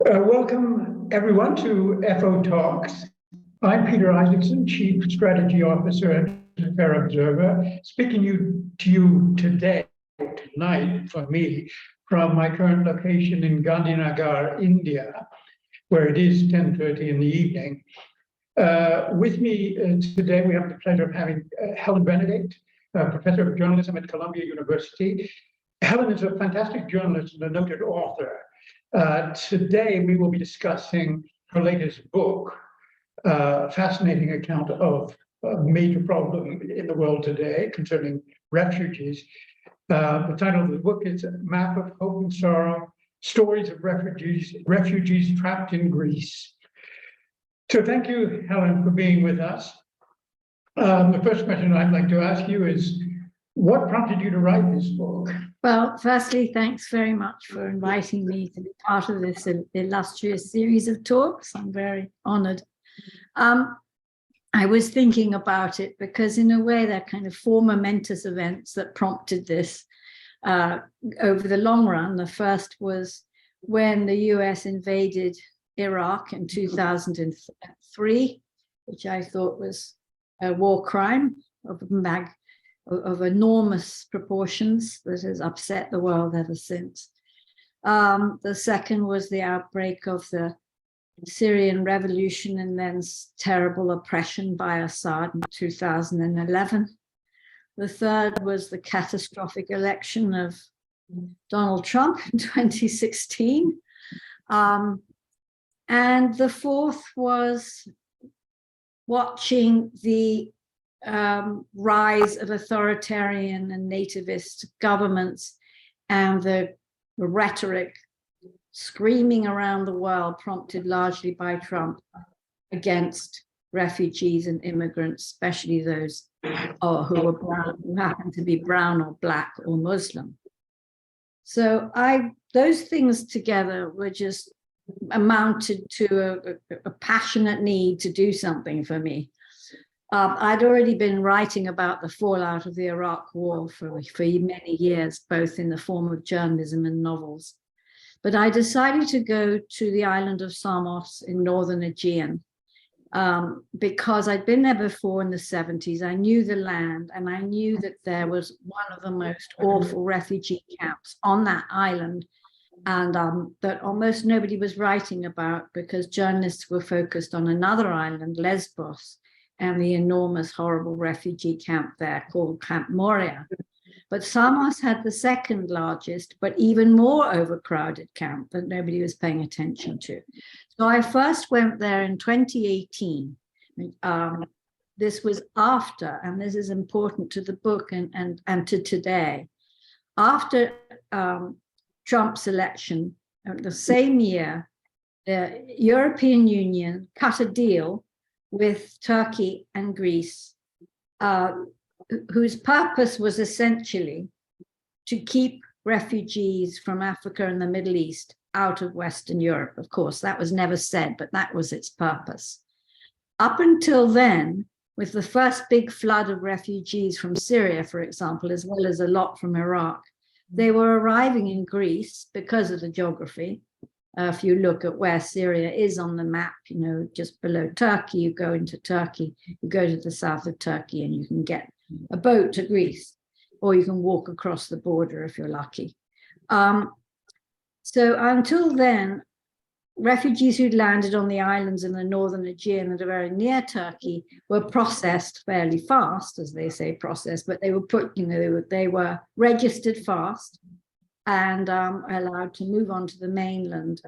Welcome everyone to FO Talks. I'm Peter Isaacson, Chief Strategy Officer at the Fair Observer, speaking to you tonight for me, from my current location in Gandhinagar, India, where it is 10:30 in the evening. With me today, we have the pleasure of having Helen Benedict, Professor of Journalism at Columbia University. Helen is a fantastic journalist and a noted author. Today, we will be discussing her latest book, fascinating account of a major problem in the world today concerning refugees. The title of the book is Map of Hope and Sorrow, Stories of Refugees Trapped in Greece. So thank you, Helen, for being with us. The first question I'd like to ask you is, what prompted you to write this book? Well, firstly, thanks very much for inviting me to be part of this illustrious series of talks. I'm very honored. I was thinking about it because in a way they're kind of four momentous events that prompted this over the long run. The first was when the US invaded Iraq in 2003, which I thought was a war crime of enormous proportions that has upset the world ever since. The second was the outbreak of the Syrian revolution and then terrible oppression by Assad in 2011. The third was the catastrophic election of Donald Trump in 2016. And the fourth was watching the rise of authoritarian and nativist governments and the rhetoric screaming around the world, prompted largely by Trump, against refugees and immigrants, especially those who happen to be brown or black or Muslim. So those things together were just amounted to a passionate need to do something for me. I'd already been writing about the fallout of the Iraq War for many years, both in the form of journalism and novels. But I decided to go to the island of Samos in northern Aegean because I'd been there before in the 70s. I knew the land, and I knew that there was one of the most awful refugee camps on that island, and that almost nobody was writing about because journalists were focused on another island, Lesbos, and the enormous, horrible refugee camp there called Camp Moria. But Samos had the second largest, but even more overcrowded camp that nobody was paying attention to. So I first went there in 2018. This was after, and this is important to the book and to today, after Trump's election, the same year, the European Union cut a deal with Turkey and Greece, whose purpose was essentially to keep refugees from Africa and the Middle East out of Western Europe. Of course, that was never said, but that was its purpose. Up until then, with the first big flood of refugees from Syria, for example, as well as a lot from Iraq, they were arriving in Greece because of the geography. If you look at where Syria is on the map, just below Turkey, you go into Turkey, you go to the south of Turkey, and you can get a boat to Greece, or you can walk across the border if you're lucky. So until then, refugees who'd landed on the islands in the northern Aegean that are very near Turkey were processed fairly fast, as they say processed, but they were they were registered fast and allowed to move on to the mainland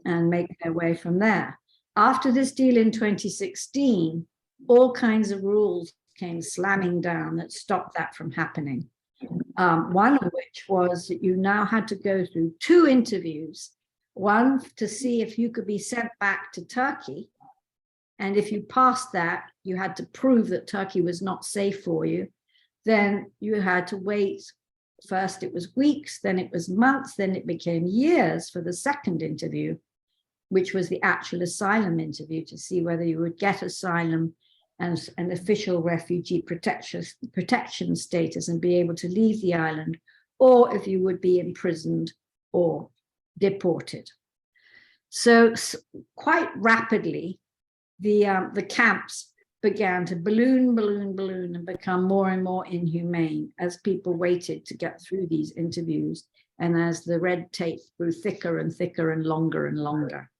and make their way from there. After this deal in 2016, all kinds of rules came slamming down that stopped that from happening. One of which was that you now had to go through 2 interviews, one to see if you could be sent back to Turkey. And if you passed that, you had to prove that Turkey was not safe for you. Then you had to wait. First it was weeks, then it was months, then it became years for the second interview, which was the actual asylum interview to see whether you would get asylum and an official refugee protection status and be able to leave the island, or if you would be imprisoned or deported. So quite rapidly, the camps began to balloon, and become more and more inhumane as people waited to get through these interviews, and as the red tape grew thicker and thicker and longer.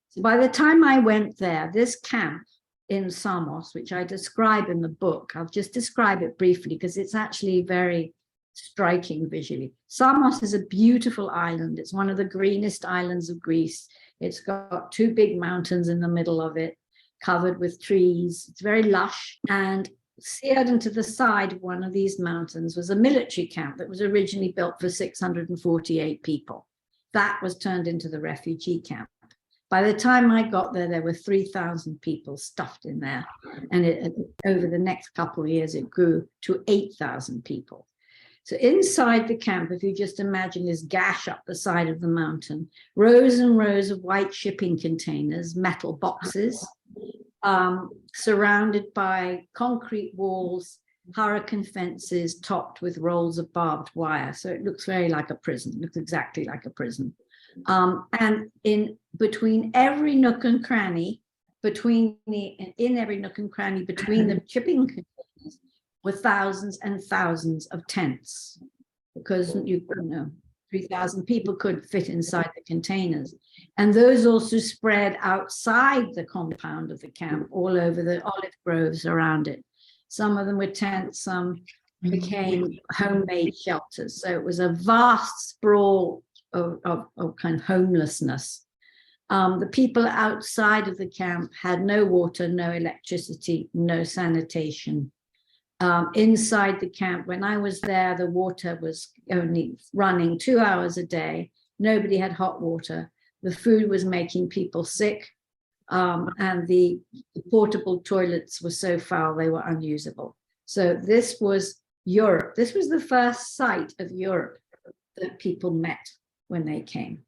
So by the time I went there, this camp in Samos, which I describe in the book, I'll just describe it briefly because it's actually very striking visually. Samos is a beautiful island. It's one of the greenest islands of Greece. It's got 2 big mountains in the middle of it, covered with trees. It's very lush, and seared into the side of one of these mountains was a military camp that was originally built for 648 people. That was turned into the refugee camp. By the time I got there, there were 3,000 people stuffed in there. And over the next couple of years, it grew to 8,000 people. So inside the camp, if you just imagine this gash up the side of the mountain, rows and rows of white shipping containers, metal boxes, surrounded by concrete walls, hurricane fences topped with rolls of barbed wire. So it looks very like a prison, looks exactly like a prison. And in between every nook and cranny, between the shipping containers were thousands and thousands of tents, because you know 3,000 people could fit inside the containers. And those also spread outside the compound of the camp, all over the olive groves around it. Some of them were tents, some became homemade shelters. So it was a vast sprawl of kind of homelessness. The people outside of the camp had no water, no electricity, no sanitation. Inside the camp, when I was there, the water was only running 2 hours a day. Nobody had hot water. The food was making people sick. And the portable toilets were so foul, they were unusable. So this was Europe. This was the first site of Europe that people met when they came.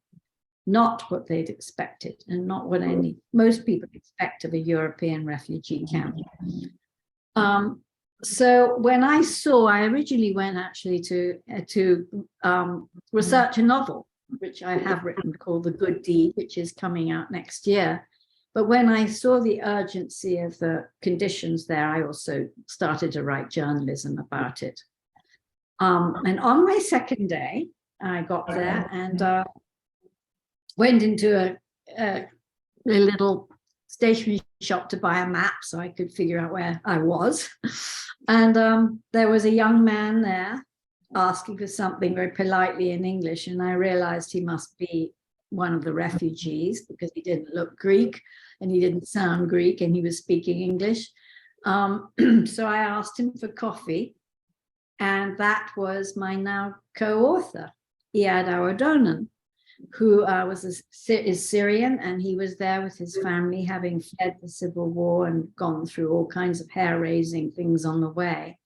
Not what they'd expected, and not what most people expect of a European refugee camp. So when I originally went actually to research a novel, which I have written, called The Good Deed, which is coming out next year. But when I saw the urgency of the conditions there, I also started to write journalism about it. And on my second day, I got there and went into a little stationery shop to buy a map so I could figure out where I was. And there was a young man there asking for something very politely in English, and I realized he must be one of the refugees because he didn't look Greek and he didn't sound Greek and he was speaking English. So I asked him for coffee, and that was my now co-author, Eyad Awwadawnan, who is Syrian, and he was there with his family, having fled the civil war and gone through all kinds of hair-raising things on the way.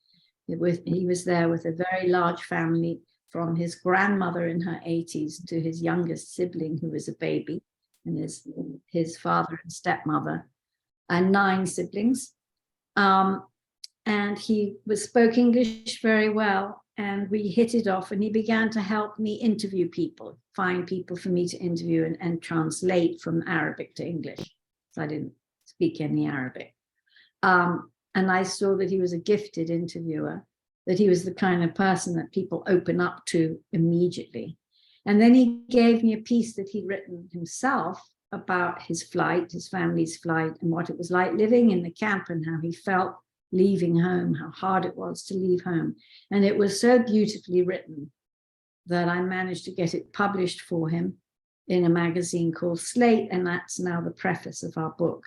He was there with a very large family, from his grandmother in her 80s to his youngest sibling, who was a baby, and his father and stepmother, and 9 siblings. And he spoke English very well, and we hit it off, and he began to help me interview people, find people for me to interview and translate from Arabic to English. So I didn't speak any Arabic. And I saw that he was a gifted interviewer, that he was the kind of person that people open up to immediately. And then he gave me a piece that he'd written himself about his flight, his family's flight, and what it was like living in the camp and how he felt leaving home, how hard it was to leave home. And it was so beautifully written that I managed to get it published for him in a magazine called Slate, and that's now the preface of our book.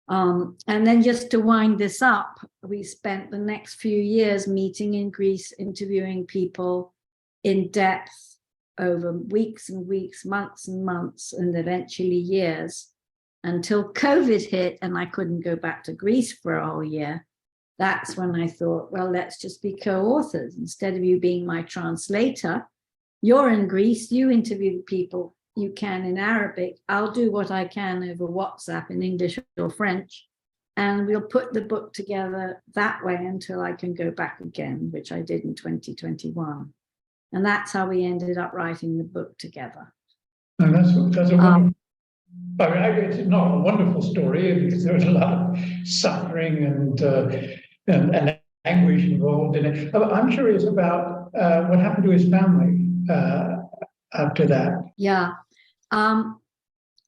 And then just to wind this up, we spent the next few years meeting in Greece, interviewing people in depth over weeks and weeks, months and months, and eventually years, until COVID hit and I couldn't go back to Greece for a whole year. That's when I thought, well, let's just be co-authors. Instead of you being my translator, you're in Greece, you interview the people you can in Arabic, I'll do what I can over WhatsApp in English or French, and we'll put the book together that way until I can go back again, which I did in 2021. And that's how we ended up writing the book together. And that's a wonderful I mean, it's not a wonderful story because there was a lot of suffering and anguish involved in it. I'm curious about what happened to his family after that. Yeah.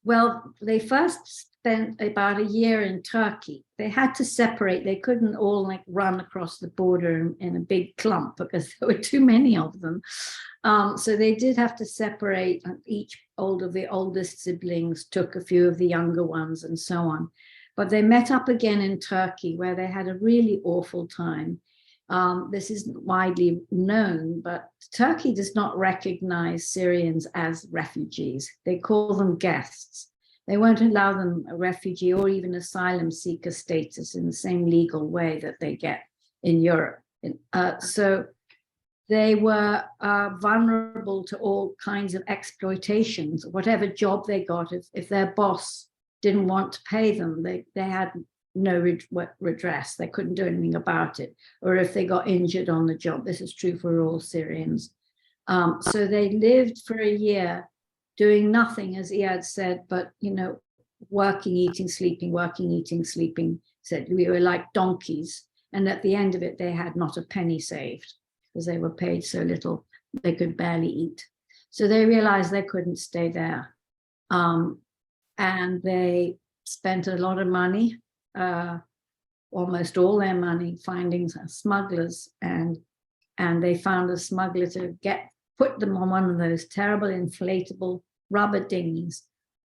Well, they first spent about a year in Turkey. They had to separate. They couldn't all like run across the border in a big clump because there were too many of them. So they did have to separate. Each of the oldest siblings took a few of the younger ones and so on. But they met up again in Turkey where they had a really awful time. This isn't widely known, but Turkey does not recognize Syrians as refugees. They call them guests. They won't allow them a refugee or even asylum seeker status in the same legal way that they get in Europe. So they were vulnerable to all kinds of exploitations. Whatever job they got, if their boss didn't want to pay them, they had no redress. They couldn't do anything about it. Or if they got injured on the job, this is true for all Syrians. So they lived for a year doing nothing, as Eyad said, but, working, eating, sleeping, working, eating, sleeping. Said we were like donkeys. And at the end of it, they had not a penny saved because they were paid so little, they could barely eat. So they realized they couldn't stay there. And they spent a lot of money, almost all their money, finding smugglers, and they found a smuggler to put them on one of those terrible inflatable rubber dinghies,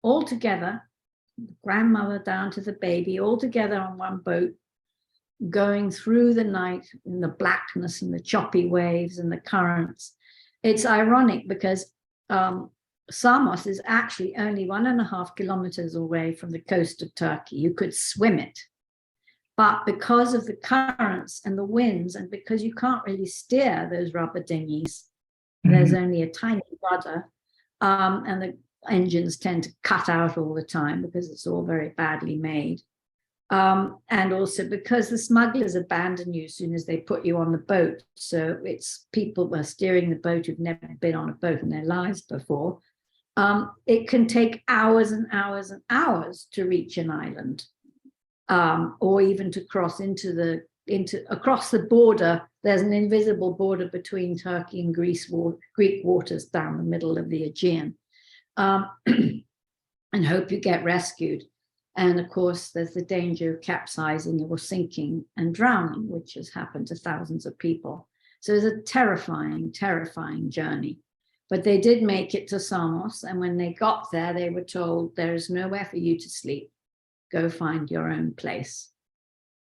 all together, grandmother down to the baby, all together on one boat, going through the night in the blackness and the choppy waves and the currents. It's ironic because Samos is actually only 1.5 kilometers away from the coast of Turkey. You could swim it. But because of the currents and the winds, and because you can't really steer those rubber dinghies, there's only a tiny rudder, and the engines tend to cut out all the time because it's all very badly made. And also because the smugglers abandon you as soon as they put you on the boat. So it's people who are steering the boat who've never been on a boat in their lives before. It can take hours and hours and hours to reach an island, or even to cross across the border. There's an invisible border between Turkey and Greek waters down the middle of the Aegean, and hope you get rescued. And of course, there's the danger of capsizing or sinking and drowning, which has happened to thousands of people. So it's a terrifying, terrifying journey. But they did make it to Samos. And when they got there, they were told, there is nowhere for you to sleep. Go find your own place.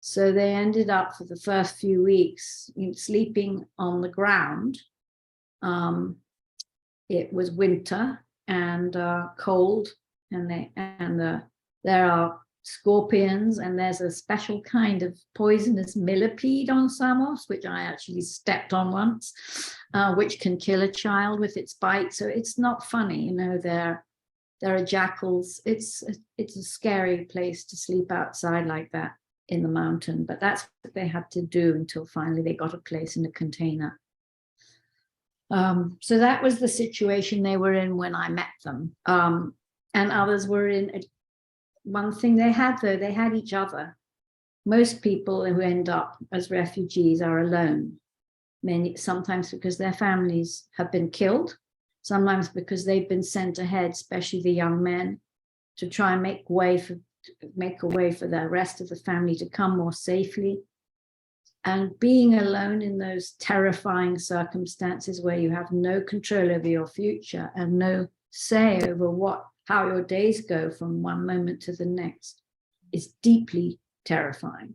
So they ended up for the first few weeks sleeping on the ground. It was winter and cold, and there are scorpions, and there's a special kind of poisonous millipede on Samos, which I actually stepped on once, which can kill a child with its bite. So it's not funny, there are jackals. It's a scary place to sleep outside like that in the mountain, but that's what they had to do until finally they got a place in a container. So that was the situation they were in when I met them. And others were in. One thing they had, though, they had each other. Most people who end up as refugees are alone, sometimes because their families have been killed, sometimes because they've been sent ahead, especially the young men, to try and make a way for the rest of the family to come more safely. And being alone in those terrifying circumstances where you have no control over your future and no say over how your days go from one moment to the next is deeply terrifying.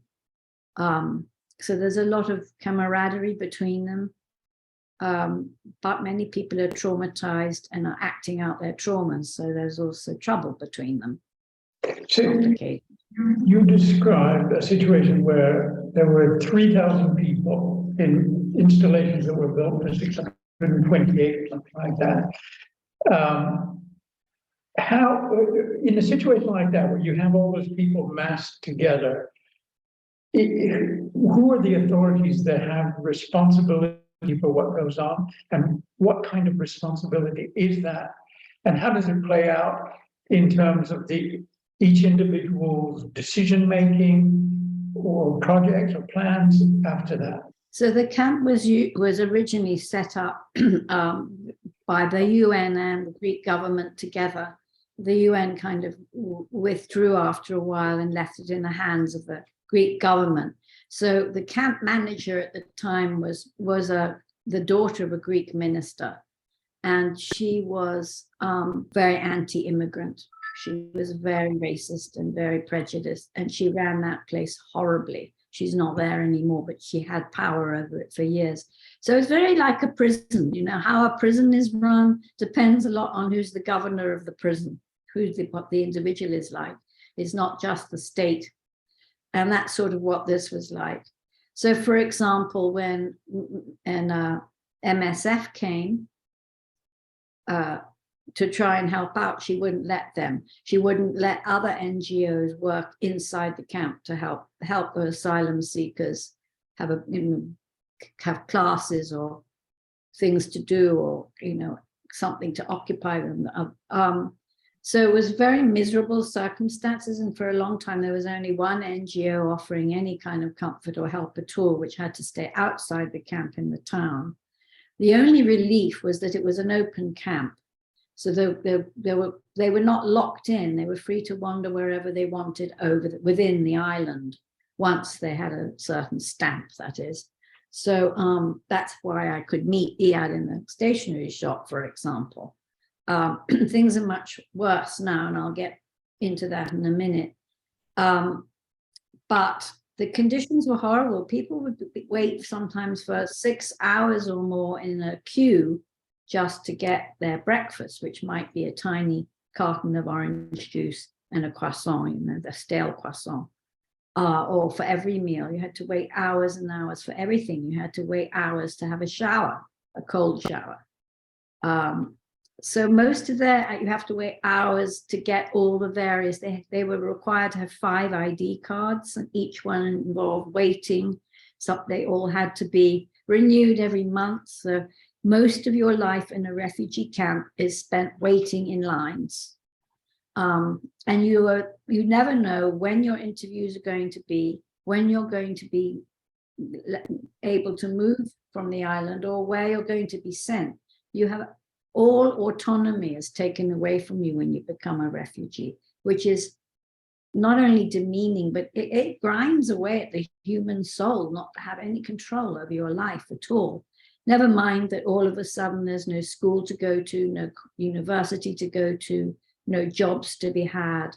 So there's a lot of camaraderie between them, but many people are traumatized and are acting out their traumas. So there's also trouble between them. So you described a situation where there were 3,000 people in installations that were built for 628, something like that. How, in a situation like that, where you have all those people massed together, who are the authorities that have responsibility for what goes on, and what kind of responsibility is that, and how does it play out in terms of each individual's decision-making or projects or plans after that? So the camp was originally set up by the UN and the Greek government together. The UN kind of withdrew after a while and left it in the hands of the Greek government. So the camp manager at the time was the daughter of a Greek minister, and she was very anti-immigrant. She was very racist and very prejudiced, and she ran that place horribly. She's not there anymore, but she had power over it for years. So it's very like a prison. You know, how a prison is run depends a lot on who's the governor of the prison, what the individual is like. It's not just the state. And that's sort of what this was like. So for example, when MSF came to try and help out, she wouldn't let them. She wouldn't let other NGOs work inside the camp to help the asylum seekers have have classes or things to do, or something to occupy them. So it was very miserable circumstances, and for a long time there was only one NGO offering any kind of comfort or help at all, which had to stay outside the camp in the town. The only relief was that it was an open camp. So they were not locked in. They were free to wander wherever they wanted within the island, once they had a certain stamp, that is. So that's why I could meet Eyad in the stationery shop, for example. Things are much worse now, and I'll get into that in a minute. But the conditions were horrible. People would wait sometimes for 6 hours or more in a queue just to get their breakfast, which might be a tiny carton of orange juice and a croissant, the stale croissant. Or for every meal, you had to wait hours and hours for everything. You had to wait hours to have a shower, a cold shower. So most of you have to wait hours to get all the various, they were required to have 5 ID cards, and each one involved waiting. So they all had to be renewed every month. So most of your life in a refugee camp is spent waiting in lines. And you never know when your interviews are going to be, when you're going to be able to move from the island, or where you're going to be sent. You have all autonomy is taken away from you when you become a refugee, which is not only demeaning, but it grinds away at the human soul not to have any control over your life at all. Never mind that all of a sudden there's no school to go to, no university to go to, no jobs to be had.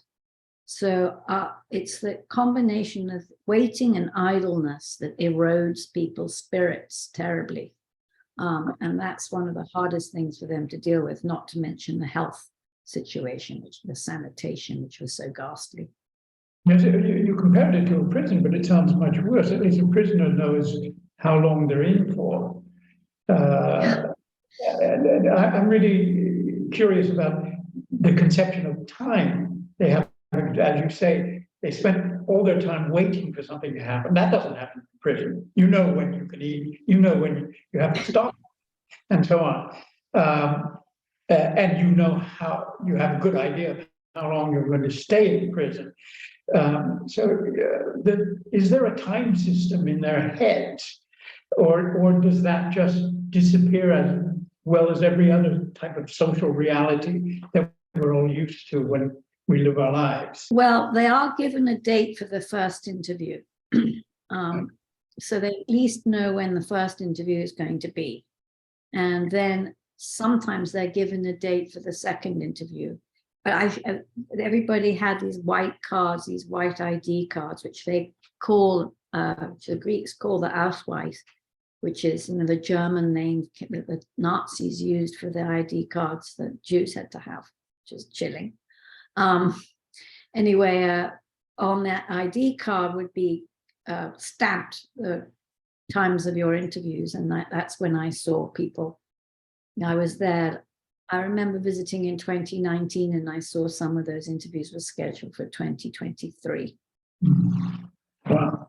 So it's the combination of waiting and idleness that erodes people's spirits terribly. And that's one of the hardest things for them to deal with, not to mention the health situation, the sanitation, which was so ghastly. Yes, you compared it to a prison, but it sounds much worse. At least a prisoner knows how long they're in for. And I'm really curious about the conception of time they have. As you say, they spend all their time waiting for something to happen. That doesn't happen in prison. You know when you can eat, you know when you have to stop, and so on. And you know how, you have a good idea of how long you're going to stay in prison. Is there a time system in their heads, or does that just disappear as well as every other type of social reality that we're all used to when we live our lives? Well, they are given a date for the first interview. So they at least know when the first interview is going to be. And then sometimes they're given a date for the second interview. But everybody had these white cards, these white ID cards, which they call, the Greeks call the Ausweis, which is the German name that the Nazis used for the ID cards that Jews had to have, which is chilling. Anyway, on that ID card would be stamped the times of your interviews, and that's when I saw people. I was there. I remember visiting in 2019, and I saw some of those interviews were scheduled for 2023. Wow.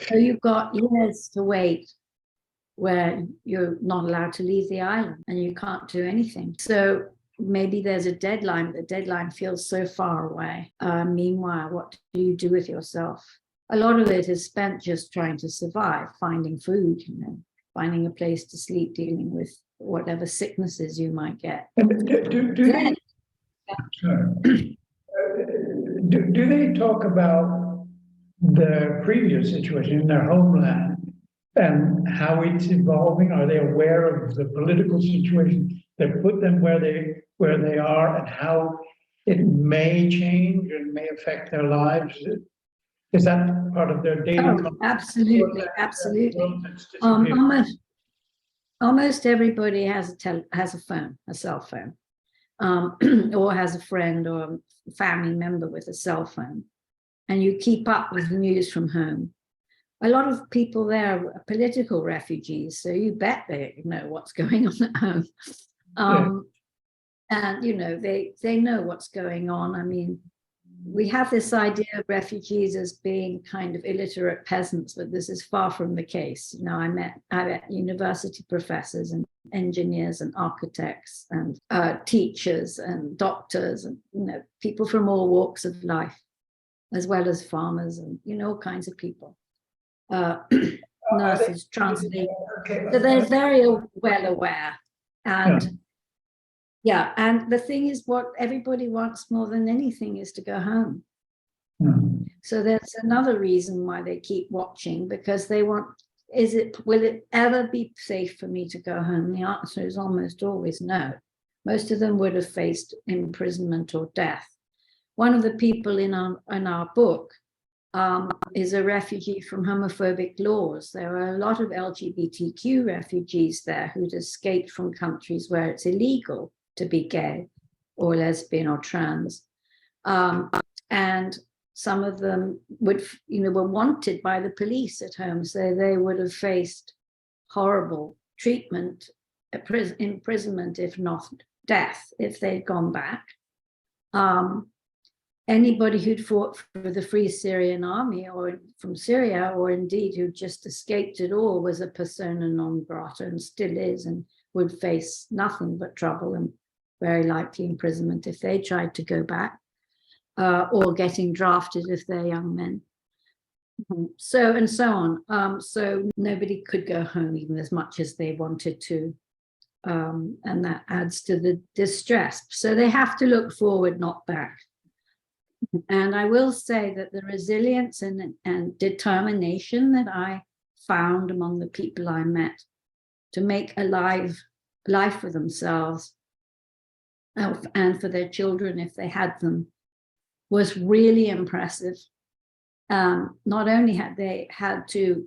So you've got years to wait where you're not allowed to leave the island and you can't do anything. So maybe there's a deadline, but the deadline feels so far away. Meanwhile, what do you do with yourself? A lot of it is spent just trying to survive, finding food, finding a place to sleep, dealing with whatever sicknesses you might get. Do they talk about the previous situation in their homeland and how it's evolving? Are they aware of the political situation that put them where they are, and how it may change and may affect their lives? Is that part of their daily? Oh, absolutely, absolutely. Almost everybody has a phone, a cell phone, or has a friend or a family member with a cell phone, and you keep up with the news from home. A lot of people there are political refugees, so you bet they know what's going on at home. And they know what's going on. I mean, we have this idea of refugees as being kind of illiterate peasants, but this is far from the case. I met university professors and engineers and architects and teachers and doctors and people from all walks of life, as well as farmers and all kinds of people. Nurses, translators. So they're very well aware. And and the thing is, what everybody wants more than anything is to go home. So that's another reason why they keep watching, because they want, will it ever be safe for me to go home? The answer is almost always no. Most of them would have faced imprisonment or death. One of the people in our book is a refugee from homophobic laws. There are a lot of LGBTQ refugees there who'd escaped from countries where it's illegal to be gay or lesbian or trans. And some of them were wanted by the police at home, so they would have faced horrible treatment, imprisonment, if not death, if they'd gone back. Anybody who'd fought for the Free Syrian Army or from Syria, or indeed who just escaped it all, was a persona non grata and still is, and would face nothing but trouble and very likely imprisonment if they tried to go back, or getting drafted if they're young men. So and so on. So nobody could go home even as much as they wanted to. And that adds to the distress. So they have to look forward, not back. And I will say that the resilience and determination that I found among the people I met to make a life for themselves and for their children, if they had them, was really impressive. Not only had they had to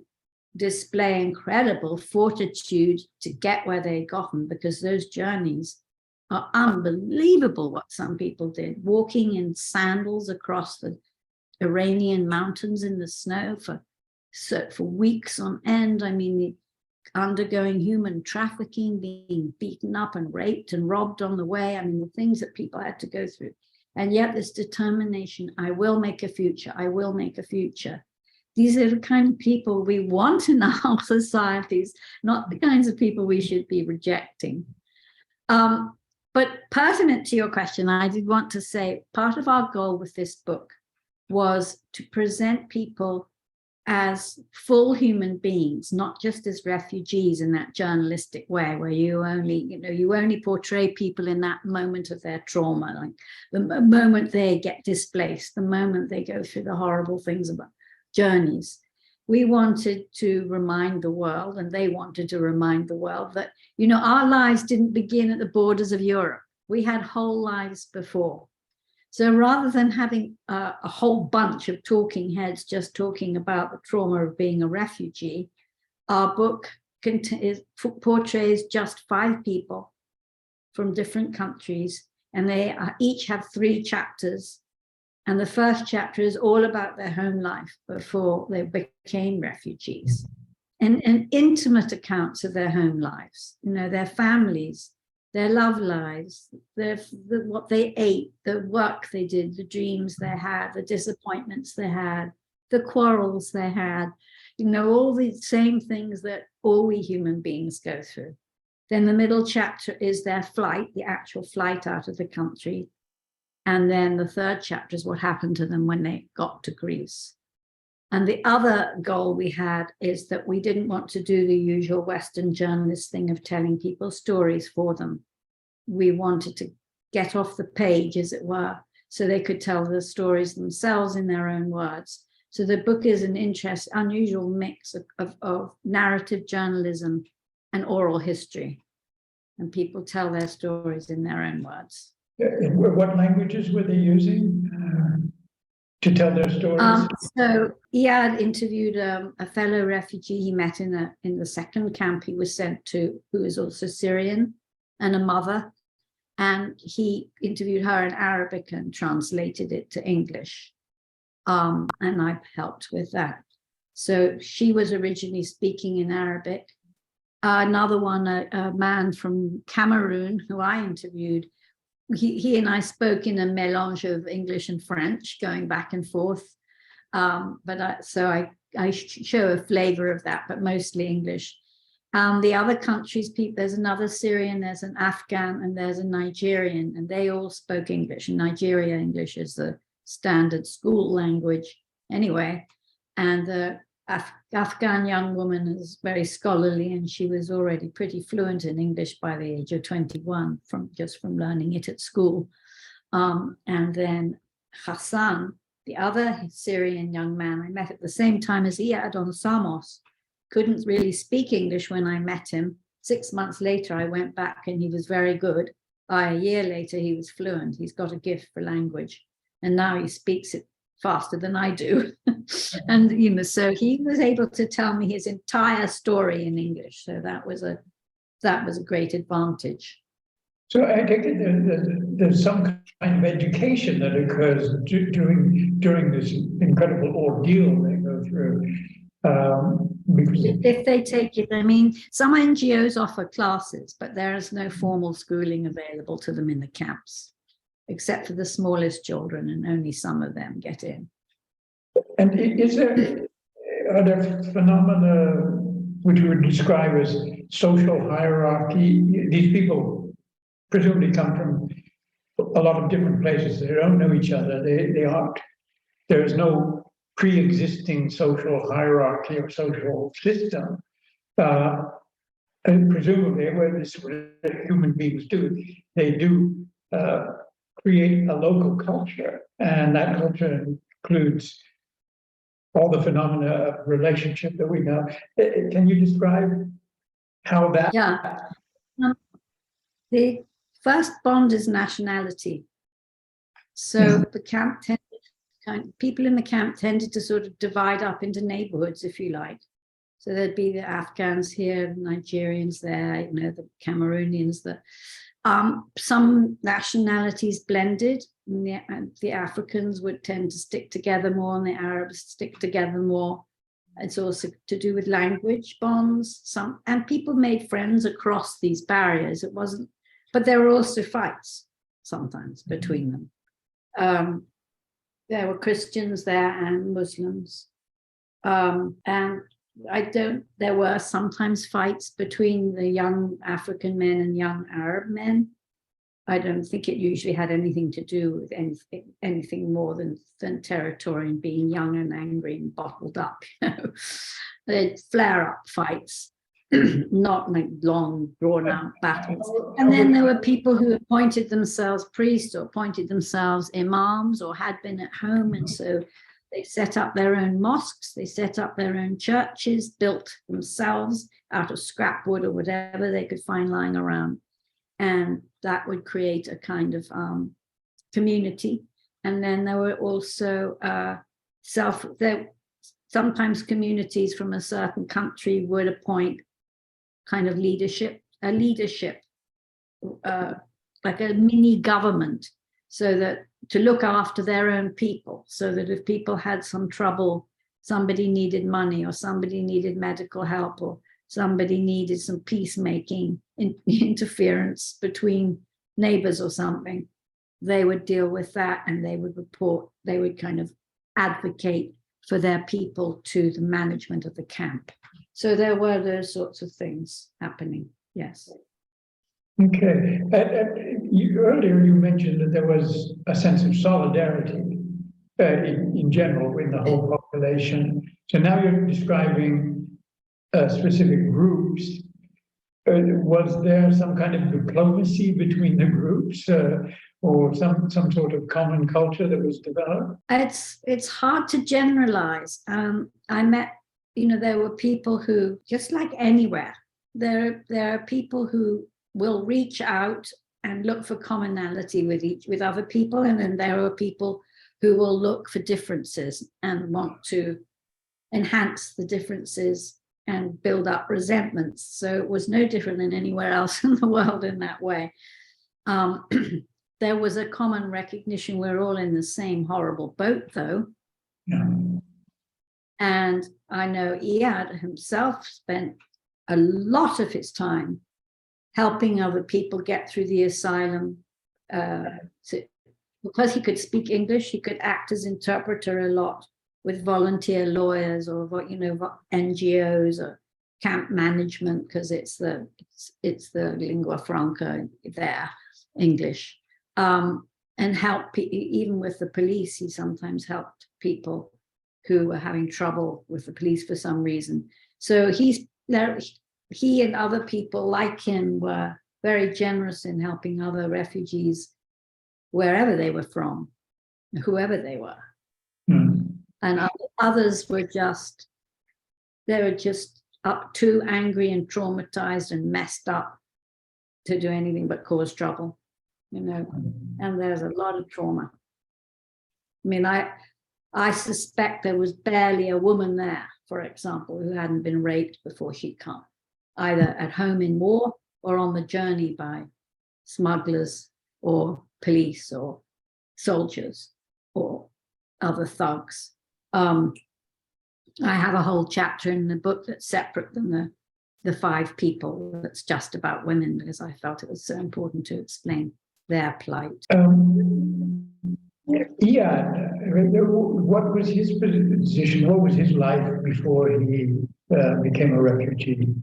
display incredible fortitude to get where they'd gotten, because those journeys are unbelievable what some people did, walking in sandals across the Iranian mountains in the snow for weeks on end. I mean, undergoing human trafficking, being beaten up and raped and robbed on the way. I mean, the things that people had to go through. And yet this determination, I will make a future, I will make a future. These are the kind of people we want in our societies, not the kinds of people we should be rejecting. But pertinent to your question, I did want to say part of our goal with this book was to present people as full human beings, not just as refugees in that journalistic way where you only portray people in that moment of their trauma, like the moment they get displaced, the moment they go through the horrible things about journeys. We wanted to remind the world, and they wanted to remind the world, that, our lives didn't begin at the borders of Europe. We had whole lives before. So rather than having a whole bunch of talking heads just talking about the trauma of being a refugee, our book portrays just 5 people from different countries, and they each have 3 chapters. And the first chapter is all about their home life before they became refugees, and intimate accounts of their home lives, their families, their love lives, what they ate, the work they did, the dreams they had, the disappointments they had, the quarrels they had, all the same things that all we human beings go through. Then the middle chapter is their flight, the actual flight out of the country. And then the third chapter is what happened to them when they got to Greece. And the other goal we had is that we didn't want to do the usual Western journalist thing of telling people stories for them. We wanted to get off the page, as it were, so they could tell the stories themselves in their own words. So the book is an unusual mix of narrative journalism and oral history. And people tell their stories in their own words. What languages were they using to tell their stories? So Eyad interviewed a fellow refugee he met in the second camp he was sent to, who is also Syrian, and a mother. And he interviewed her in Arabic and translated it to English. And I helped with that. So she was originally speaking in Arabic. Another one, a man from Cameroon, who I interviewed, he and I spoke in a mélange of English and French, going back and forth. So I show a flavor of that, but mostly English. The other countries, there's another Syrian, there's an Afghan, and there's a Nigerian, and they all spoke English. In Nigeria, English is the standard school language anyway. And the Afghan young woman is very scholarly, and she was already pretty fluent in English by the age of 21 from learning it at school. And then Hassan, the other Syrian young man I met at the same time as Eyad on Samos, couldn't really speak English when I met him. 6 months later, I went back and he was very good. A year later, he was fluent. He's got a gift for language. And now he speaks it faster than I do. And, so he was able to tell me his entire story in English. So that was a great advantage. So I take it there's some kind of education that occurs during this incredible ordeal they go through. If they take it, I mean, some NGOs offer classes, but there is no formal schooling available to them in the camps, except for the smallest children, and only some of them get in. And are there phenomena which we would describe as social hierarchy? These people presumably come from a lot of different places. They don't know each other. There is no pre-existing social hierarchy or social system. And presumably, where this is what human beings do, they do create a local culture, and that culture includes all the phenomena of relationship that we know. Can you describe how that? Yeah. The first bond is nationality. So the camp people in the camp tended to sort of divide up into neighborhoods, if you like. So there'd be the Afghans here, the Nigerians there, the Cameroonians, some nationalities blended, and the Africans would tend to stick together more, and the Arabs stick together more. It's also to do with language bonds. And people made friends across these barriers. It wasn't, but there were also fights sometimes between them. There were Christians there and Muslims. And there were sometimes fights between the young African men and young Arab men. I don't think it usually had anything to do with anything more than territory and being young and angry and bottled up. They'd flare up fights, not like long, drawn out battles. And then there were people who appointed themselves priests or appointed themselves imams or had been at home. And so they set up their own mosques, they set up their own churches, built themselves out of scrap wood or whatever they could find lying around. And that would create a kind of community. And then there were also sometimes communities from a certain country would appoint kind of leadership, like a mini government, so that to look after their own people, so that if people had some trouble, somebody needed money or somebody needed medical help or somebody needed some peacemaking interference between neighbors or something, they would deal with that, and they would kind of advocate for their people to the management of the camp. So there were those sorts of things happening, yes. Okay. Earlier you mentioned that there was a sense of solidarity in general in the whole population. So now you're describing specific groups. Was there some kind of diplomacy between the groups, or some sort of common culture that was developed? It's hard to generalize. I met, there were people who, just like anywhere, there are people who will reach out and look for commonality with other people, and then there are people who will look for differences and want to enhance the differences and build up resentments. So it was no different than anywhere else in the world in that way. There was a common recognition we're all in the same horrible boat, though. Yeah. And I know Eyad himself spent a lot of his time helping other people get through the asylum. Because he could speak English, he could act as interpreter a lot with volunteer lawyers or NGOs or camp management, because it's the lingua franca there, English. And help even with the police. He sometimes helped people who were having trouble with the police for some reason. So he and other people like him were very generous in helping other refugees wherever they were from, whoever they were. And others were just up too angry and traumatized and messed up to do anything but cause trouble, and there's a lot of trauma. I mean, I suspect there was barely a woman there, for example, who hadn't been raped before she'd come, either at home in war or on the journey by smugglers or police or soldiers or other thugs. I have a whole chapter in the book that's separate than the 5 people that's just about women, because I felt it was so important to explain their plight. What was his position? What was his life before he became a refugee?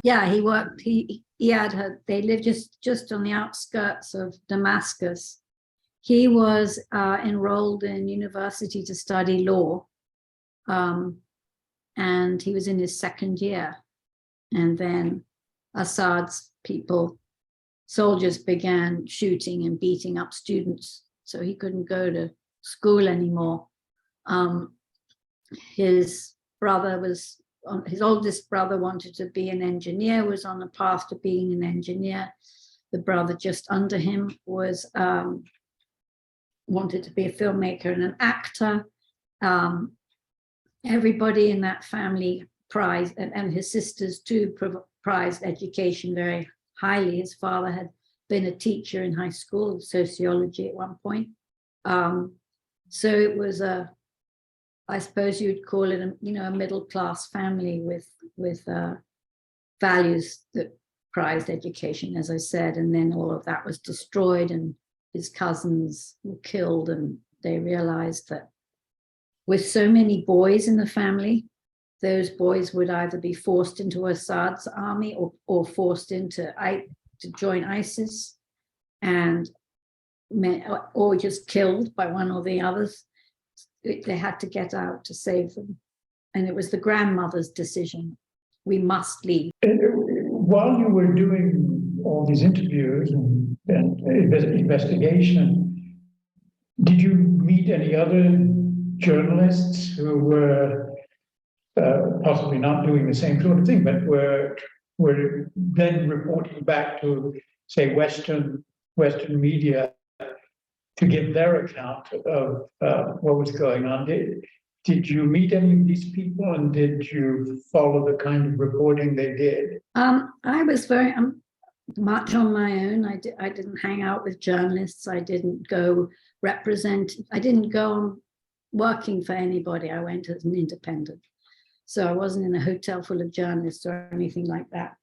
Yeah, he worked. They lived just on the outskirts of Damascus. He was enrolled in university to study law, and he was in his 2nd year. And then Assad's soldiers began shooting and beating up students, so he couldn't go to school anymore. His oldest brother wanted to be an engineer, was on the path to being an engineer. The brother just under him was wanted to be a filmmaker and an actor. Everybody in that family prized, and his sisters too, prized education very highly. His father had been a teacher in high school, sociology at one point. So it was I suppose you'd call it a middle-class family with values that prized education, as I said. And then all of that was destroyed, and his cousins were killed, and they realized that with so many boys in the family, those boys would either be forced into Assad's army or forced to join ISIS, or just killed by one or the others. They had to get out to save them. And it was the grandmother's decision. We must leave. While you were doing all these interviews and investigation, did you meet any other journalists who were possibly not doing the same sort of thing, but were then reporting back to, say, Western media to give their account of what was going on? Did you meet any of these people, and did you follow the kind of reporting they did? I was very much on my own. I didn't hang out with journalists. I didn't go I didn't go working for anybody. I went as an independent. So I wasn't in a hotel full of journalists or anything like that.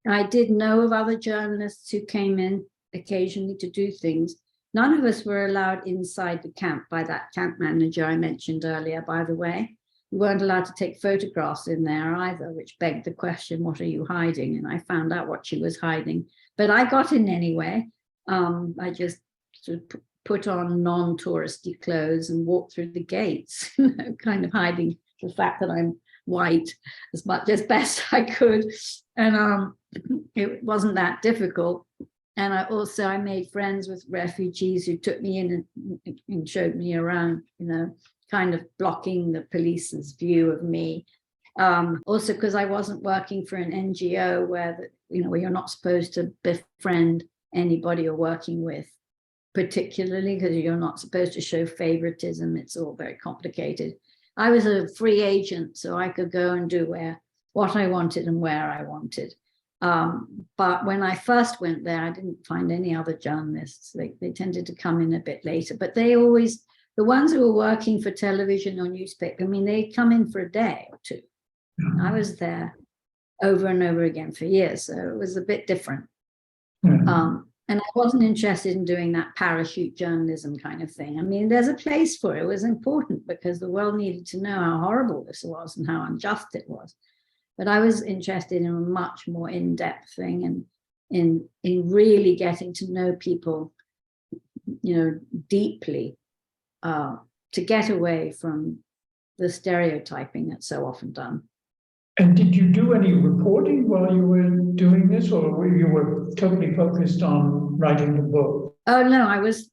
I did know of other journalists who came in occasionally to do things. None of us were allowed inside the camp by that camp manager I mentioned earlier, by the way. you weren't allowed to take photographs in there either, which begged the question, what are you hiding? And I found out what she was hiding, but I got in anyway. I just sort of put on non-touristy clothes and walked through the gates, kind of hiding the fact that I'm white as best I could. And it wasn't that difficult. And I made friends with refugees who took me in and showed me around, kind of blocking the police's view of me. Also, because I wasn't working for an NGO where you're not supposed to befriend anybody you're working with, particularly because you're not supposed to show favoritism. It's all very complicated. I was a free agent, so I could go and do what I wanted and where I wanted. But when I first went there, I didn't find any other journalists. They tended to come in a bit later, but the ones who were working for television or newspaper, they'd come in for a day or two. I was there over and over again for years, so it was a bit different. And I wasn't interested in doing that parachute journalism kind of thing. There's a place for it. It was important because the world needed to know how horrible this was and how unjust it was. But I was interested in a much more in-depth thing and in really getting to know people, deeply, to get away from the stereotyping that's so often done. And did you do any reporting while you were doing this, or you were totally focused on writing the book? Oh, no, I was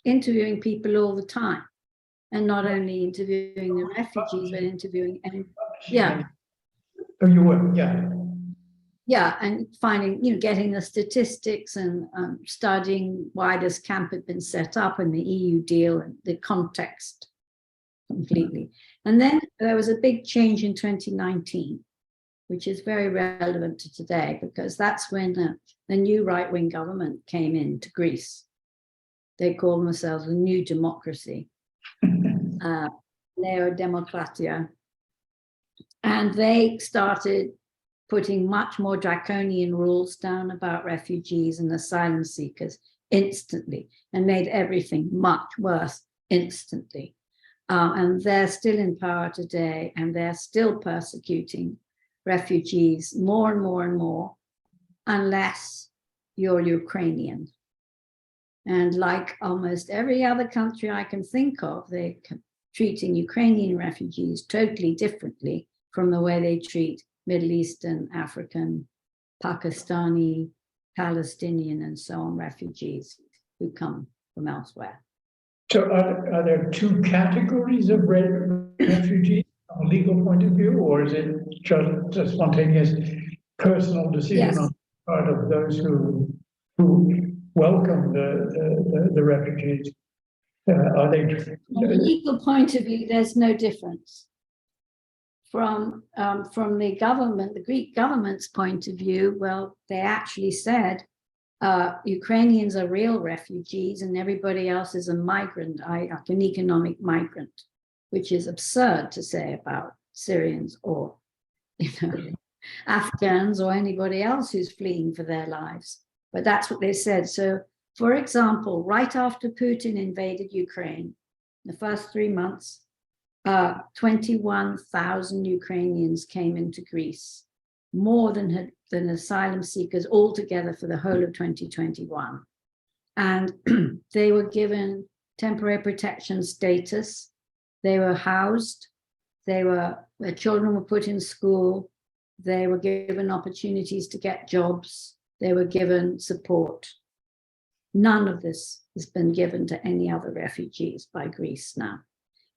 interviewing people all the time. And not only interviewing the refugees, but interviewing, yeah. Oh, you were, yeah. Yeah, and finding, getting the statistics and studying why this camp had been set up and the EU deal and the context completely. And then there was a big change in 2019, which is very relevant to today, because that's when the new right-wing government came into Greece. They call themselves the New Democracy, Democracia. And they started putting much more draconian rules down about refugees and asylum seekers instantly, and made everything much worse instantly. And they're still in power today, and they're still persecuting refugees more and more and more, unless you're Ukrainian. And like almost every other country I can think of, they're treating Ukrainian refugees totally differently from the way they treat Middle Eastern, African, Pakistani, Palestinian, and so on refugees who come from elsewhere. So are there two categories of refugees from a legal point of view, or is it just a spontaneous personal decision on the part of those who welcome the refugees? Are they? From a legal point of view, there's no difference. From the government, the Greek government's point of view, well, they actually said Ukrainians are real refugees and everybody else is a migrant, like an economic migrant, which is absurd to say about Syrians or Afghans or anybody else who's fleeing for their lives. But that's what they said. So, for example, right after Putin invaded Ukraine, the first 3 months, 21,000 Ukrainians came into Greece, more than asylum seekers altogether for the whole of 2021. And they were given temporary protection status. They were housed. Their children were put in school. They were given opportunities to get jobs. They were given support. None of this has been given to any other refugees by Greece now.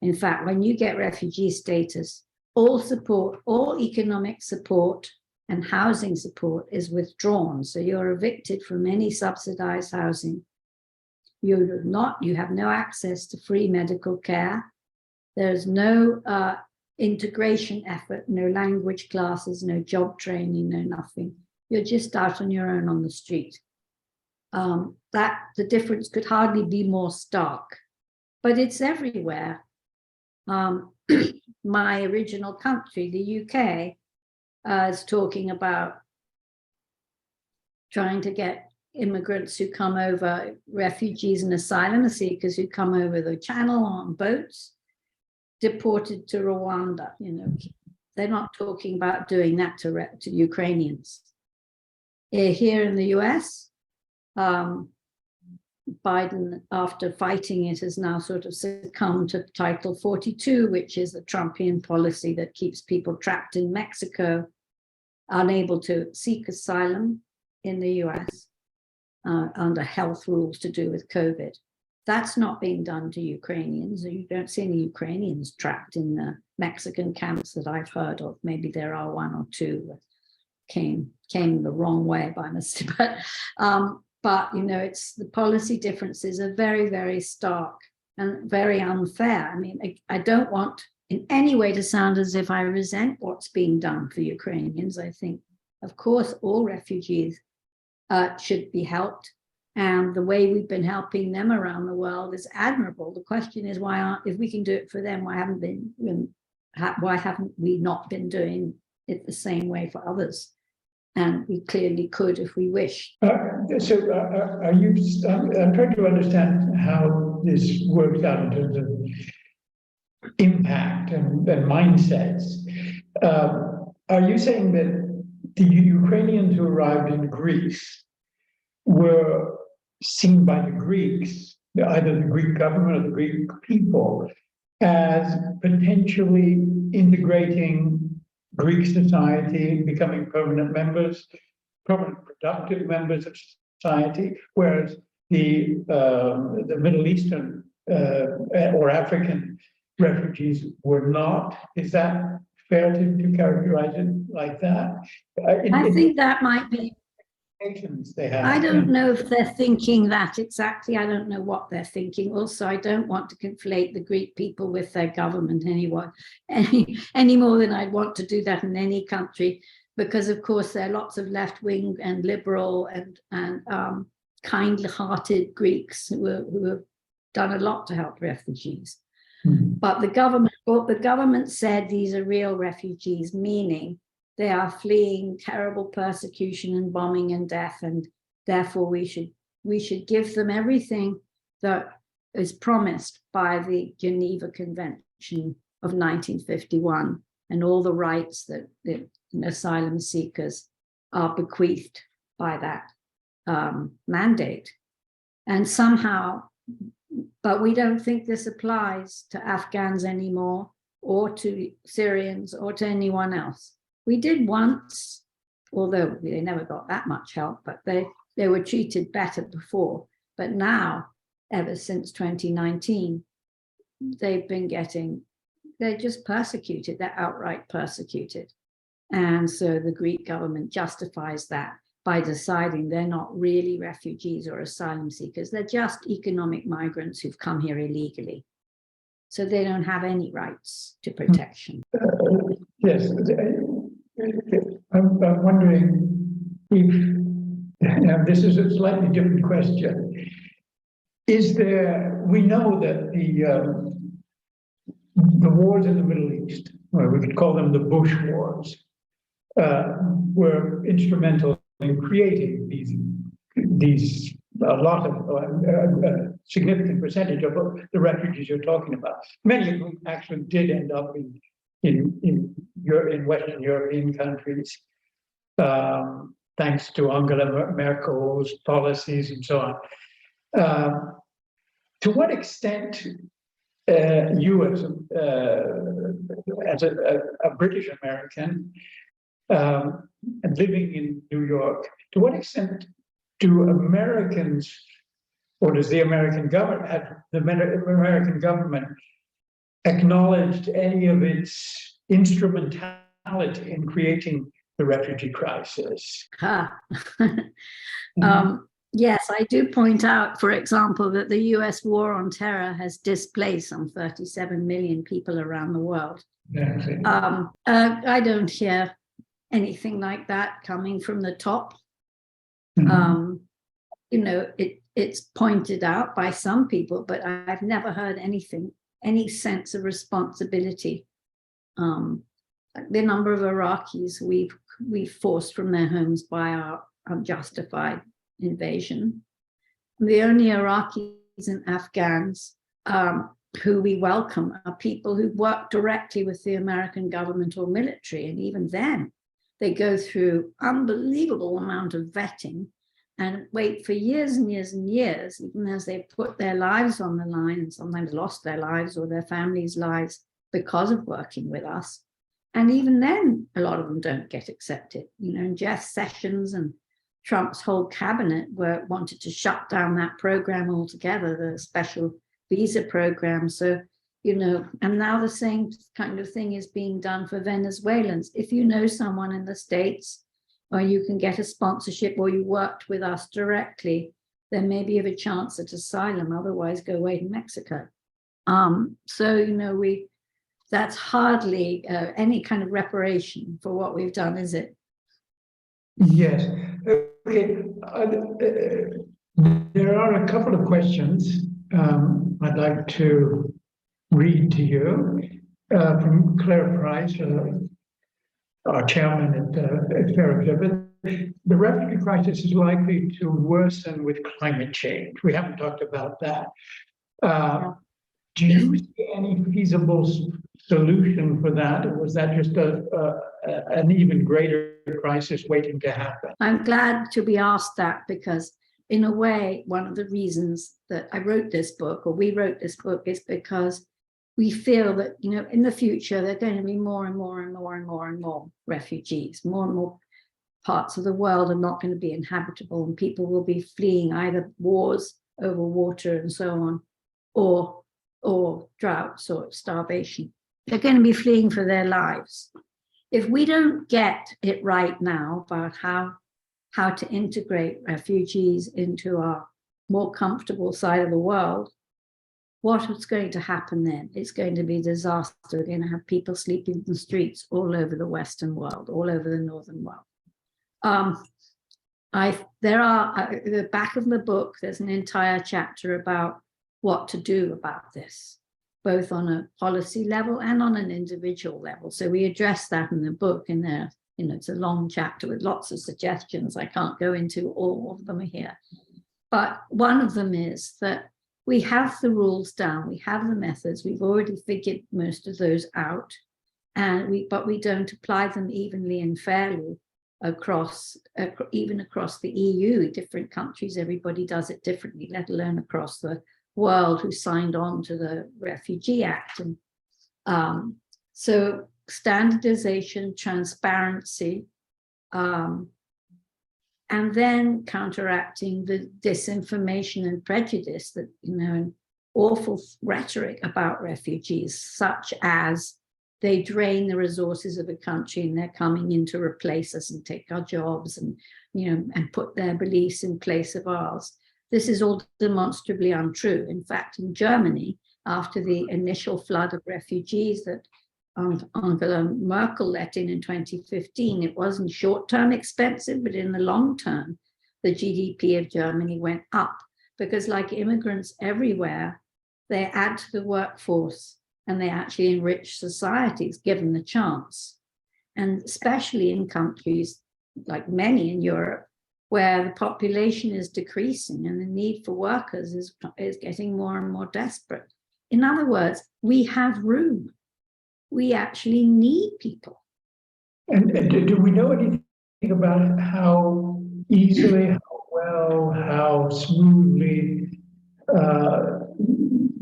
In fact, when you get refugee status, all support, all economic support and housing support is withdrawn. So you're evicted from any subsidized housing. You have no access to free medical care. There's no integration effort, no language classes, no job training, no nothing. You're just out on your own on the street. That the difference could hardly be more stark, but it's everywhere. My original country, the UK, is talking about trying to get immigrants who come over, refugees and asylum seekers who come over the channel on boats, deported to Rwanda. They're not talking about doing that to Ukrainians. Here in the US, Biden, after fighting it, has now sort of succumbed to Title 42, which is the Trumpian policy that keeps people trapped in Mexico, unable to seek asylum in the US under health rules to do with COVID. That's not being done to Ukrainians. You don't see any Ukrainians trapped in the Mexican camps that I've heard of. Maybe there are one or two that came the wrong way by mistake. But it's the policy differences are very, very stark and very unfair. I mean, I don't want in any way to sound as if I resent what's being done for Ukrainians. I think, of course, all refugees should be helped. And the way we've been helping them around the world is admirable. The question is, if we can do it for them, why haven't we not been doing it the same way for others? And we clearly could if we wished. I'm trying to understand how this works out in terms of impact and mindsets. Are you saying that the Ukrainians who arrived in Greece were seen by the Greeks, either the Greek government or the Greek people, as potentially integrating Greek society, becoming permanent productive members of society, whereas the Middle Eastern or African refugees were not? Is that fair to characterize it like that? I think that might be. They have. I don't know if they're thinking that exactly. I don't know what they're thinking. Also, I don't want to conflate the Greek people with their government any more than I'd want to do that in any country, because of course there are lots of left-wing and liberal and kindly-hearted Greeks who have done a lot to help refugees. Mm-hmm. But the government said these are real refugees, meaning they are fleeing terrible persecution and bombing and death, and therefore we should give them everything that is promised by the Geneva Convention of 1951 and all the rights that asylum seekers are bequeathed by that mandate. And somehow, but we don't think this applies to Afghans anymore, or to Syrians, or to anyone else. We did once, although they never got that much help, but they were treated better before. But now, ever since 2019, they're just persecuted. They're outright persecuted. And so the Greek government justifies that by deciding they're not really refugees or asylum seekers. They're just economic migrants who've come here illegally. So they don't have any rights to protection. Yes. I'm wondering if, this is a slightly different question. We know that the wars in the Middle East, or we could call them the Bush wars, were instrumental in creating these a lot of a significant percentage of the refugees you're talking about. Many of whom actually did end up in Western European countries, thanks to Angela Merkel's policies and so on. To what extent you, as a British American and living in New York, to what extent do Americans, or does the American government acknowledged any of its instrumentality in creating the refugee crisis? Yes, I do point out, for example, that the US war on terror has displaced some 37 million people around the world. I don't hear anything like that coming from the top. Mm-hmm. It's pointed out by some people, but I've never heard any sense of responsibility. The number of Iraqis we've forced from their homes by our unjustified invasion. The only Iraqis and Afghans who we welcome are people who work directly with the American government or military. And even then, they go through unbelievable amount of vetting and wait for years and years and years, even as they put their lives on the line and sometimes lost their lives or their families' lives because of working with us. And even then, a lot of them don't get accepted. You know, and Jeff Sessions and Trump's whole cabinet wanted to shut down that program altogether, the special visa program. So, you know, and now the same kind of thing is being done for Venezuelans. If you know someone in the States, or you can get a sponsorship, or you worked with us directly, then maybe you have a chance at asylum. Otherwise, go away to Mexico. So, you know, that's hardly any kind of reparation for what we've done, is it? Yes. Okay. There are a couple of questions I'd like to read to you from Claire Price, our chairman at Fair Observer. The refugee crisis is likely to worsen with climate change. We haven't talked about that. Do you see any feasible solution for that, or was that just an even greater crisis waiting to happen? I'm glad to be asked that, because in a way, one of the reasons that I wrote this book, or we wrote this book, is because we feel that, you know, in the future, there are going to be more and more and more and more and more refugees. More and more parts of the world are not going to be inhabitable, and people will be fleeing either wars over water and so on, or droughts or starvation. They're going to be fleeing for their lives. If we don't get it right now about how to integrate refugees into our more comfortable side of the world, what is going to happen then? It's going to be disaster. We're going to have people sleeping in the streets all over the Western world, all over the Northern world. There are, at the back of the book, there's an entire chapter about what to do about this, both on a policy level and on an individual level. So we address that in the book, and there, you know, it's a long chapter with lots of suggestions. I can't go into all of them here. But one of them is that we have the rules down, we have the methods, we've already figured most of those out, but we don't apply them evenly and fairly across, even across the EU, different countries, everybody does it differently, let alone across the world who signed on to the Refugee Act. And so standardization, transparency, and then counteracting the disinformation and prejudice that, you know, and awful rhetoric about refugees, such as they drain the resources of a country and they're coming in to replace us and take our jobs and, you know, and put their beliefs in place of ours. This is all demonstrably untrue. In fact, in Germany, after the initial flood of refugees that Angela Merkel let in 2015, it wasn't short-term expensive, but in the long term, the GDP of Germany went up, because like immigrants everywhere, they add to the workforce and they actually enrich societies given the chance. And especially in countries like many in Europe, where the population is decreasing and the need for workers is getting more and more desperate. In other words, we have room. We actually need people. And do we know anything about how easily, how well, how smoothly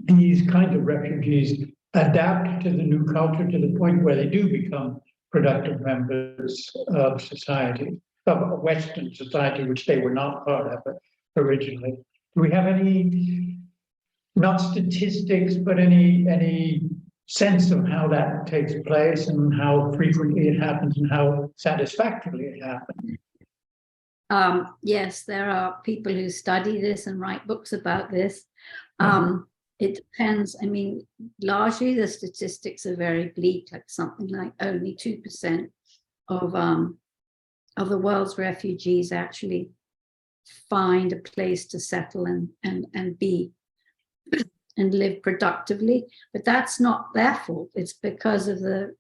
these kinds of refugees adapt to the new culture to the point where they do become productive members of society, of Western society, which they were not part of originally? Do we have any, not statistics, but any sense of how that takes place and how frequently it happens and how satisfactorily it happens? Yes, there are people who study this and write books about this. It depends. I mean, largely the statistics are very bleak, like something like only 2% of the world's refugees actually find a place to settle and be and live productively. But that's not their fault. It's because of the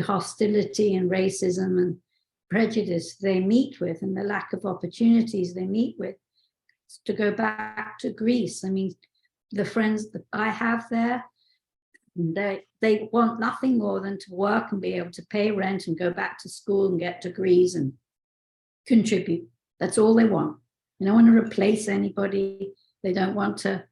hostility and racism and prejudice they meet with, and the lack of opportunities they meet with. To go back to Greece, I mean, the friends that I have there, they want nothing more than to work and be able to pay rent and go back to school and get degrees and contribute. That's all they want. They don't want to replace anybody. They don't want to,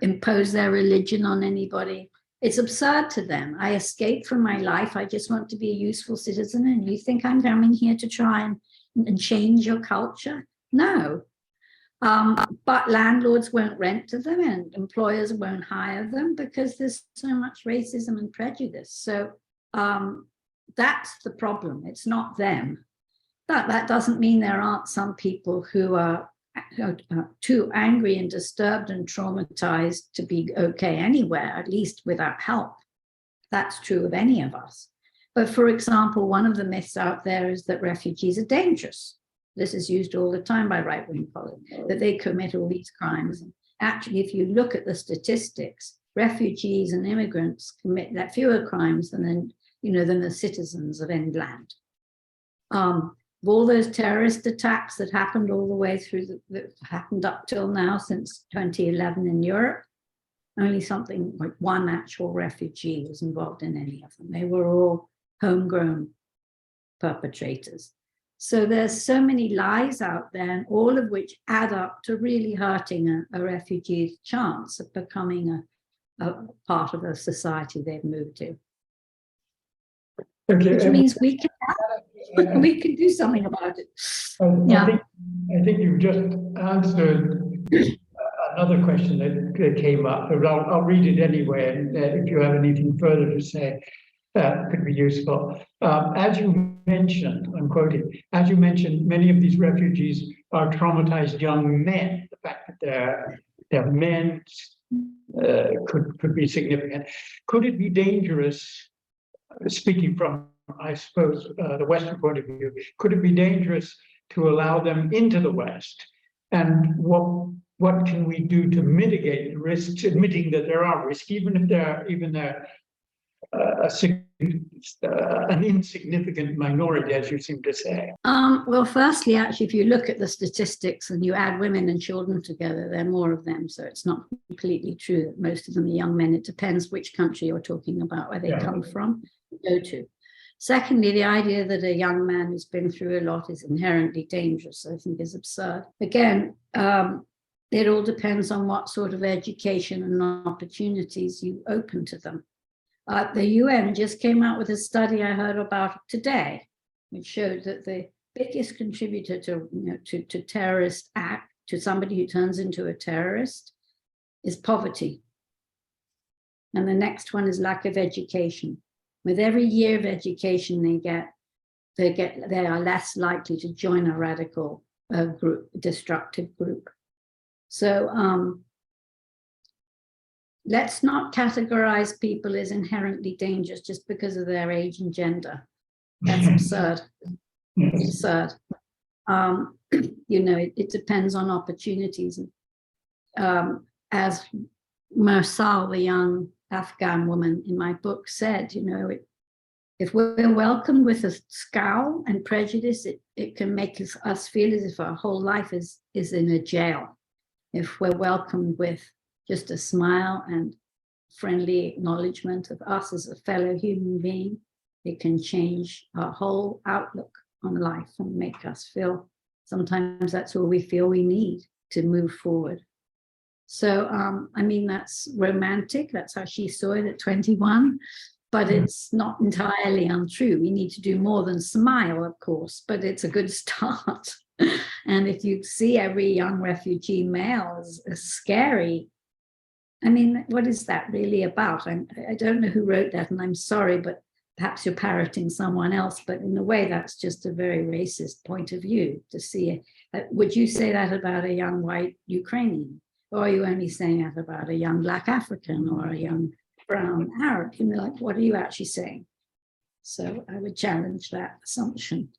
impose their religion on anybody. It's absurd to them. I escaped from my life. I just want to be a useful citizen. And you think I'm coming here to try and change your culture? No. But landlords won't rent to them and employers won't hire them because there's so much racism and prejudice. So that's the problem. It's not them. That doesn't mean there aren't some people who are too angry and disturbed and traumatized to be okay anywhere, at least without help. That's true of any of us. But for example, one of the myths out there is that refugees are dangerous. This is used all the time by right-wing politics, that they commit all these crimes. And actually, if you look at the statistics, refugees and immigrants commit that fewer crimes than the citizens of any land. All those terrorist attacks that happened all the way through, that happened up till now since 2011 in Europe, only something like one actual refugee was involved in any of them. They were all homegrown perpetrators. So there's so many lies out there, and all of which add up to really hurting a refugee's chance of becoming a part of a society they've moved to. Okay. Which means we can do something about it. I think you've just answered another question that came up, but I'll read it anyway, and if you have anything further to say, could be useful. As you mentioned, I'm quoting, as you mentioned, many of these refugees are traumatized young men. The fact that they're men could be significant. Could it be dangerous, speaking from, I suppose, the Western point of view, could it be dangerous to allow them into the West? And what can we do to mitigate the risks, admitting that there are risks, even if they're an insignificant minority, as you seem to say? Well, firstly, actually, if you look at the statistics and you add women and children together, there are more of them. So it's not completely true that most of them are young men. It depends which country you're talking about, where they come from, go to. Secondly, the idea that a young man who's been through a lot is inherently dangerous, I think, is absurd. Again, it all depends on what sort of education and opportunities you open to them. The UN just came out with a study I heard about today, which showed that the biggest contributor to terrorist act, to somebody who turns into a terrorist, is poverty. And the next one is lack of education. With every year of education they are less likely to join a radical group, destructive group. So let's not categorize people as inherently dangerous just because of their age and gender. That's absurd. It's absurd. It depends on opportunities. As Mersal, the young Afghan woman in my book, said, if we're welcomed with a scowl and prejudice, it can make us feel as if our whole life is in a jail. If we're welcomed with just a smile and friendly acknowledgement of us as a fellow human being, it can change our whole outlook on life and make us feel, sometimes that's all we feel we need to move forward. So, that's romantic. That's how she saw it at 21, but it's not entirely untrue. We need to do more than smile, of course, but it's a good start. And if you see every young refugee male as scary, what is that really about? I don't know who wrote that, and I'm sorry, but perhaps you're parroting someone else, but in a way, that's just a very racist point of view to see it. Would you say that about a young white Ukrainian? Or are you only saying that about a young Black African or a young brown Arab? What are you actually saying? So I would challenge that assumption.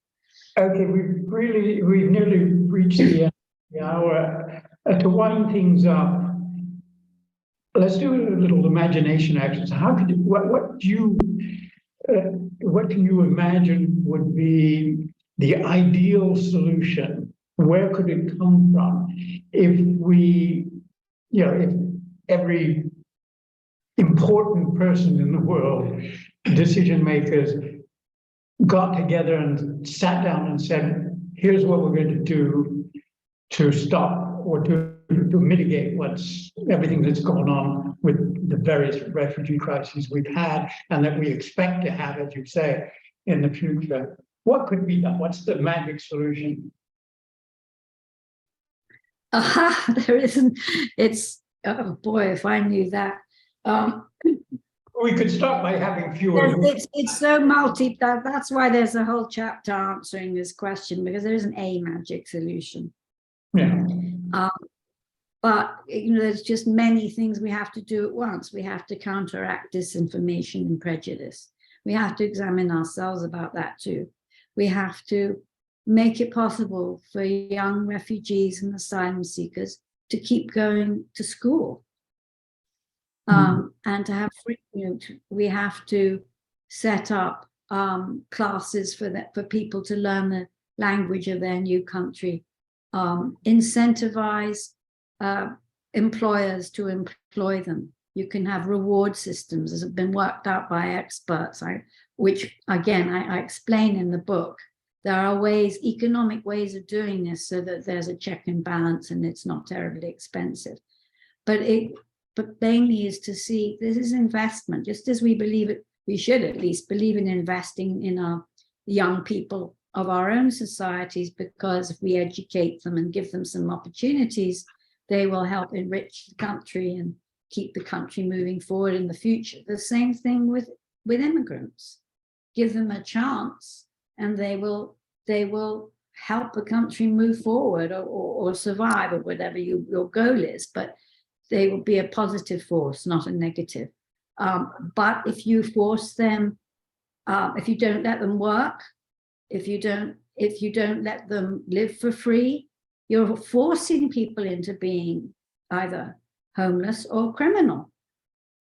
Okay, we've nearly reached the end of the hour. To wind things up, let's do a little imagination exercise. What can you imagine would be the ideal solution? Where could it come from if we if every important person in the world, decision makers, got together and sat down and said, here's what we're going to do to stop or to mitigate everything that's going on with the various refugee crises we've had and that we expect to have, as you say, in the future. What could be done? What's the magic solution? There isn't. It's, oh boy, if I knew that. We could start by having fewer. It's so that's why there's a whole chapter answering this question, because there isn't a magic solution. Yeah. But there's just many things we have to do at once. We have to counteract disinformation and prejudice. We have to examine ourselves about that too. We have to make it possible for young refugees and asylum seekers to keep going to school. And to have free, we have to set up classes for people to learn the language of their new country, incentivize employers to employ them. You can have reward systems that have been worked out by experts, which again, I explain in the book. There are ways, economic ways of doing this so that there's a check and balance and it's not terribly expensive. But mainly is to see this is investment, just as we believe it, we should at least believe in investing in our young people of our own societies, because if we educate them and give them some opportunities, they will help enrich the country and keep the country moving forward in the future. The same thing with immigrants. Give them a chance and they will help the country move forward or survive, or whatever your goal is. But they will be a positive force, not a negative. But if you force them, if you don't let them work, if you don't let them live for free, you're forcing people into being either homeless or criminal.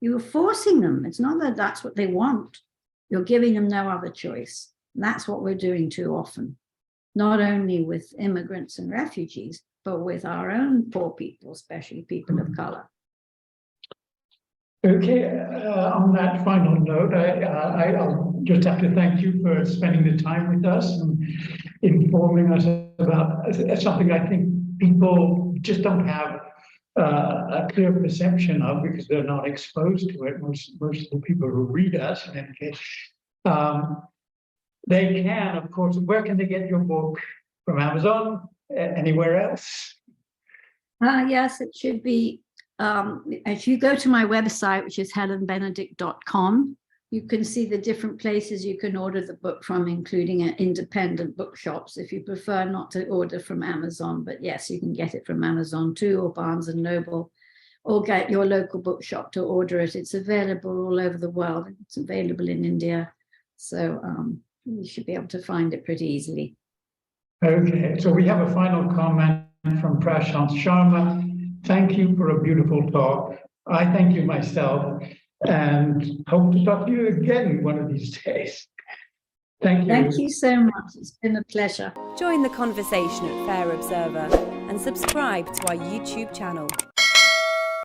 You're forcing them. It's not that that's what they want. You're giving them no other choice. And that's what we're doing too often, not only with immigrants and refugees, but with our own poor people, especially people of color. Okay, on that final note, I'll just have to thank you for spending the time with us and informing us about something I think people just don't have a clear perception of, because they're not exposed to it. Most of the people who read us, in any case, they can, of course. Where can they get your book? From Amazon? Anywhere else? Yes, it should be. If you go to my website, which is helenbenedict.com, you can see the different places you can order the book from, including independent bookshops, if you prefer not to order from Amazon. But yes, you can get it from Amazon too, or Barnes and Noble, or get your local bookshop to order it. It's available all over the world. It's available in India. So you should be able to find it pretty easily. Okay, so we have a final comment from Prashant Sharma. Thank you for a beautiful talk. I thank you myself and hope to talk to you again one of these days. Thank you. Thank you so much. It's been a pleasure. Join the conversation at Theyre Observer and subscribe to our YouTube channel.